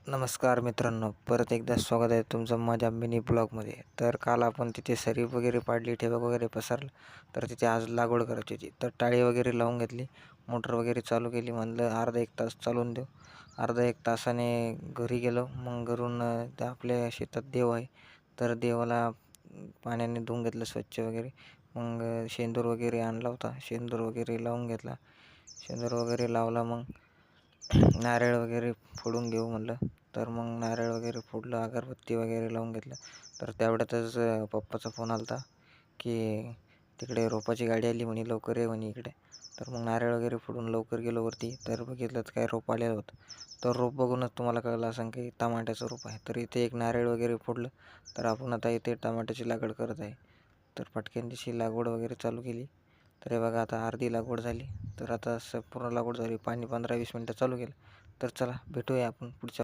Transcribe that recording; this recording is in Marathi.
नमस्कार मित्रांनो, परत एकदा स्वागत आहे तुमचं माझ्या मिनी ब्लॉगमध्ये. तर काल आपण तिथे सरी वगैरे पाडली, ठिबक वगैरे पसरलं, तर तिथे आज लागवड करायची होती. तर टाळी वगैरे लावून घेतली, मोटर वगैरे चालू केली. म्हणलं अर्धा एक तास चालवून देऊ. अर्धा एक तासाने घरी गेलो. मग घरून त्या आपल्या शेतात देव आहे, तर देवाला पाण्याने धुवून घेतलं स्वच्छ वगैरे. मग शेंदूर वगैरे आणला होता, शेंदूर वगैरे लावून घेतला. शेंदूर वगैरे लावला. मग नारळ वगैरे फोडून घेऊ म्हणलं. तर मग नारळ वगैरे फोडलं, अगरबत्ती वगैरे लावून घेतलं. तर तेवढ्यातच पप्पाचा फोन आला होता की तिकडे रोपाची गाडी आली म्हणे, लवकर ये म्हणे इकडे. तर मग नारळ वगैरे फोडून लवकर गेलो वरती. तर बघितलं तर काय रोप आलेलं होतं. तर रोप बघूनच तुम्हाला कळलं असं की टमाट्याचं रोप आहे. तर इथे एक नारळ वगैरे फोडलं. तर आपण आता इथे टमाट्याची लागवड करत आहे. तर पटकन दिवशी लागवड वगैरे चालू केली. तर हे बघा, आता अर्धी लागवड झाली. तर आता पूर्ण लागवड झाली. पाणी 15-20 मिनटं चालू केलं. तर चला भेटूया आपण पुढच्या